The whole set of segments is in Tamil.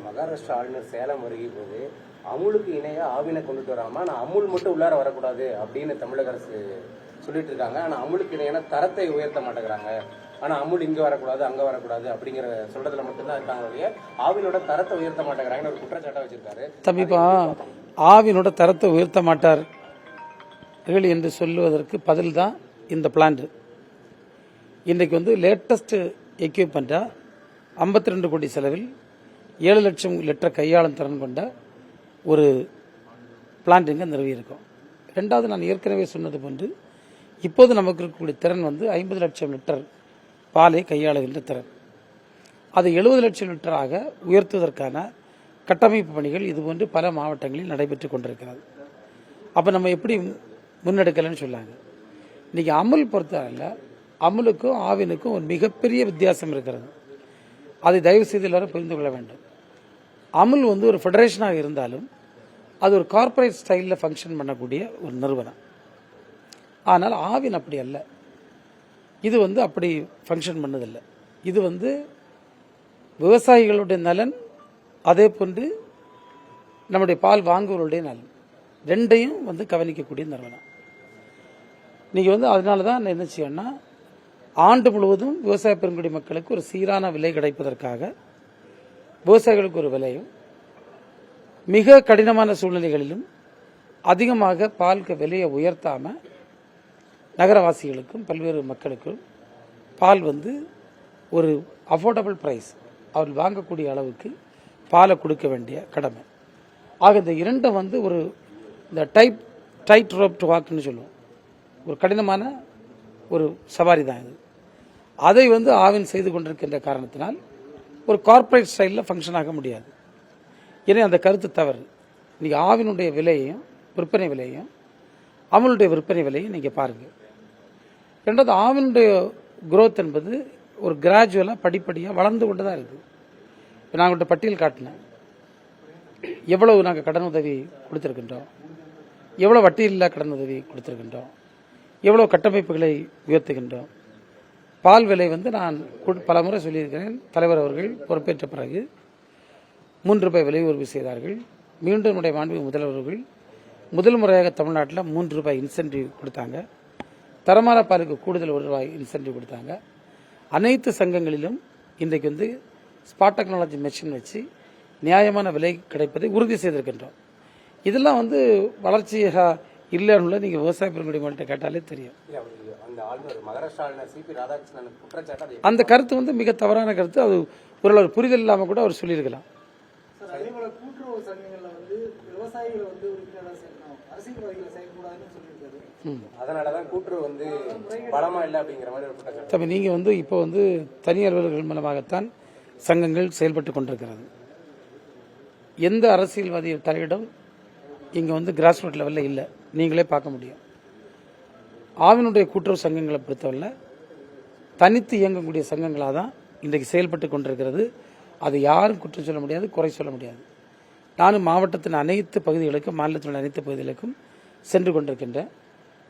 மகாராஷ்டிரா ஆளுநர் சேலம் வருகை போது அமுலுக்கு இணையா ஆவினை கொண்டுட்டு வராம நான் அமுல் மட்டும் உள்ளார வரக்கூடாது அப்படின்னு தமிழக அரசு சொல்லிட்டு இருக்காங்க. ஆனா அமுலுக்கு இணையான தரத்தை உயர்த்த மாட்டேங்கிறாங்க. ஆனா அமுல் இங்க வரக்கூடாது அங்க வரக்கூடாது அப்படிங்கிற சொல்றதுல மட்டும்தான் இருக்காங்க. ஆவினோட தரத்தை உயர்த்த மாட்டேங்கிறாங்கன்னு ஒரு குற்றச்சாட்டை வச்சிருக்காரு. தம்பிப்பா, ஆவினோட தரத்தை உயர்த்த மாட்டார்கள் என்று சொல்லுவதற்கு பதில் தான் இந்த பிளான்ட். இன்றைக்கு லேட்டஸ்ட் எக்யூப்மெண்டா 52 கோடி செலவில் 7 லட்சம் லிட்டர் கையாளும் திறன் கொண்ட ஒரு பிளான்ட் இங்கே நிறுவியிருக்கோம். ரெண்டாவது, நான் ஏற்கனவே சொன்னது போன்று இப்போது நமக்கு இருக்கக்கூடிய திறன் 50 லட்சம் லிட்டர் பாலை கையாளுகின்ற திறன். அதை 70 லட்சம் லிட்டராக உயர்த்துவதற்கான கட்டமைப்பு பணிகள் இதுபோன்று பல மாவட்டங்களில் நடைபெற்று கொண்டிருக்கிறது. அப்போ நம்ம எப்படி முன்னெடுக்கலன்னு சொல்லாங்க. இன்னைக்கு அமுல் பொறுத்தவரையில் அமுலுக்கும் ஆவினுக்கும் ஒரு மிகப்பெரிய வித்தியாசம் இருக்கிறது. அதை தயவு செய்து எல்லாரும் புரிந்து கொள்ள வேண்டும். அமுல் ஒரு ஃபெடரேஷனாக இருந்தாலும் அது ஒரு கார்பரேட் ஸ்டைலில் ஃபங்க்ஷன் பண்ணக்கூடிய ஒரு நிறுவனம். ஆனால் ஆவின் அப்படி அல்ல. இது அப்படி ஃபங்க்ஷன் பண்ணதில்லை. இது விவசாயிகளுடைய நலன், அதே போன்று நம்முடைய பால் வாங்குவர்களுடைய நலன், ரெண்டையும் கவனிக்கக்கூடிய நிறுவனம். நீங்கள் அதனால தான் நான் என்ன செய்யணும்னா, ஆண்டு முழுவதும் விவசாய பெருங்குடி மக்களுக்கு ஒரு சீரான விலை கிடைப்பதற்காக விவசாயிகளுக்கு ஒரு விலையும், மிக கடினமான சூழ்நிலைகளிலும் அதிகமாக பாலுக்கு விலையை உயர்த்தாம நகரவாசிகளுக்கும் பல்வேறு மக்களுக்கும் பால் ஒரு அஃபோர்டபுள் பிரைஸ் அவர்கள் வாங்கக்கூடிய அளவுக்கு பாலை கொடுக்க வேண்டிய கடமை. ஆக இந்த இரண்டும் ஒரு இந்த டைட் ரோப் டு வாக்னு சொல்லுவோம். ஒரு கடினமான ஒரு சவாரி தான் இது. அதை ஆவின் செய்து கொண்டிருக்கின்ற காரணத்தினால் ஒரு கார்பரேட் ஸ்டைலில் ஃபங்க்ஷன் ஆக முடியாது. ஏன்னா அந்த கருத்து தவறு. இன்னைக்கு ஆவினுடைய விலையையும் விற்பனை விலையும் அமுலுடைய விற்பனை விலையும் நீங்கள் பாருங்கள். ரெண்டாவது, ஆவினுடைய குரோத் என்பது ஒரு கிராஜுவலாக படிப்படியாக வளர்ந்து கொண்டு தான் இருக்குது. இப்போ நான் உங்கள்கிட்ட பட்டியல் காட்டினேன். எவ்வளவு நாங்கள் கடன் உதவி கொடுத்துருக்கின்றோம், எவ்வளோ வட்டியில்லா கடன் உதவி கொடுத்துருக்கின்றோம், எவ்வளோ கட்டமைப்புகளை உயர்த்துகின்றோம். பால் விலை நான் பல முறை சொல்லியிருக்கிறேன். தலைவர் அவர்கள் பொறுப்பேற்ற பிறகு 3 ரூபாய் விலை உயர்வு செய்தார்கள். மீண்டும் நம்முடைய மாண்புமிகு முதல்வர்கள் முதல் முறையாக தமிழ்நாட்டில் 3 ரூபாய் இன்சென்டிவ் கொடுத்தாங்க. தரமான பாலுக்கு கூடுதல் 1 ரூபாய் இன்சென்டிவ் கொடுத்தாங்க. அனைத்து சங்கங்களிலும் இன்றைக்கு ஸ்பாட் டெக்னாலஜி மெஷின் வச்சு நியாயமான விலை கிடைப்பதை உறுதி செய்திருக்கின்றோம். இதெல்லாம் வளர்ச்சியாக இல்லைன்னு நீங்கள் விவசாய பெருங்குடி மக்கள்கிட்ட கேட்டாலே தெரியும். அந்த கருத்து மிக தவறான கருத்து. அது ஒரு புரிதல் இல்லாமல் கூட அவர் சொல்லியிருக்கலாம். நீங்க இப்போ தனியார் அலுவலர்கள் மூலமாகத்தான் சங்கங்கள் செயல்பட்டு கொண்டிருக்கிறது. எந்த அரசியல்வாதி தலையிடம் இங்க கிராஸ் ரூட் லெவல்ல இல்லை, நீங்களே பார்க்க முடியும். ஆவினுடைய கூட்டுறவு சங்கங்களை பொறுத்தவரை தனித்து இயங்கக்கூடிய சங்கங்களாக தான் இன்றைக்கு செயல்பட்டு கொண்டிருக்கிறது. அதை யாரும் குற்றம் சொல்ல முடியாது, குறை சொல்ல முடியாது. நானும் மாவட்டத்தின் அனைத்து பகுதிகளுக்கும், மாநிலத்தின் அனைத்து பகுதிகளுக்கும் சென்று கொண்டிருக்கின்றேன்.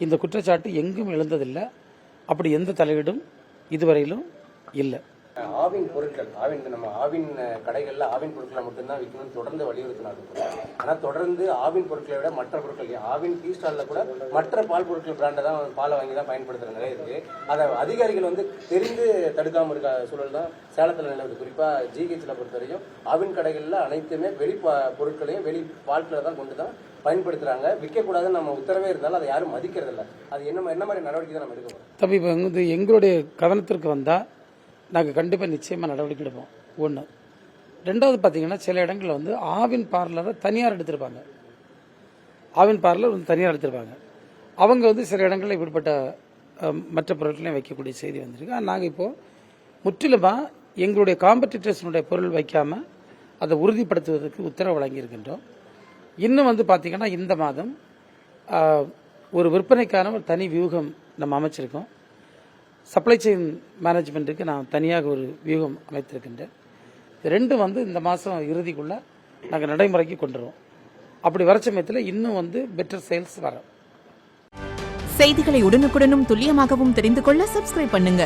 இந்த குற்றச்சாட்டு எங்கும் எழுந்ததில்லை. அப்படி எந்த தலையீடும் இதுவரையிலும் இல்லை. ஆவின் பொருட்கள், நம்ம ஆவின் கடைகள்ல ஆவின் பொருட்களை மட்டும்தான் விற்கணும்னு தொடர்ந்து வலியுறுத்தினாங்க. ஆனா தொடர்ந்து ஆவின் பொருட்களை விட மற்ற பொருட்கள், ஆவின் டீ ஸ்டால்ல கூட மற்ற பால் பொருட்கள் பிராண்டை தான் பாலை வாங்கி தான் பயன்படுத்துற நிலை இருக்கு. அதை அதிகாரிகள் தெரிந்து தடுக்காம இருக்க சூழல் தான் சேலத்தில் நிலவுது. குறிப்பா ஜிஹெச்ல பொறுத்த வரைக்கும் ஆவின் கடைகள்ல அனைத்துமே வெளி பொருட்களையும் வெளி பால்களை தான் கொண்டு தான் பயன்படுத்துறாங்க. விற்கக்கூடாதுன்னு நம்ம உத்தரவே இருந்தாலும் அதை யாரும் மதிக்கிறது இல்லை. அது என்ன மாதிரி நடவடிக்கை தான் நம்ம எடுக்கணும்? தம்பி, இப்போ எங்களுடைய கவனத்திற்கு வந்தா நாங்கள் கண்டிப்பாக நிச்சயமாக நடவடிக்கை எடுப்போம். ஒன்று. ரெண்டாவது பார்த்தீங்கன்னா, சில இடங்களில் ஆவின் பார்லரை தனியார் எடுத்திருப்பாங்க. ஆவின் பார்லர் தனியார் எடுத்திருப்பாங்க. அவங்க சில இடங்களில் இப்படிப்பட்ட மற்ற பொருட்களையும் வைக்கக்கூடிய செய்தி வந்திருக்கு. நாங்கள் இப்போது முற்றிலுமாக எங்களுடைய காம்படிட்டர்ஸினுடைய பொருள் வைக்காமல் அதை உறுதிப்படுத்துவதற்கு உத்தரவு வழங்கியிருக்கின்றோம். இன்னும் பார்த்தீங்கன்னா, இந்த மாதம் ஒரு விற்பனைக்கான ஒரு தனி வியூகம் நம்ம அமைச்சிருக்கோம். சப்ளை செயின் மேனேஜ்மெண்ட்டுக்கு நான் தனியாக ஒரு வியூகம் அமைத்திருக்கின்றேன். ரெண்டும் இந்த மாதம் இறுதிக்குள்ளே நாங்கள் நடைமுறைக்கு கொண்டுருவோம். அப்படி வர சமயத்தில் இன்னும் பெட்டர் சேல்ஸ் வரும். செய்திகளை உடனுக்குடனும் துல்லியமாகவும் தெரிந்து கொள்ள சப்ஸ்கிரைப் பண்ணுங்க.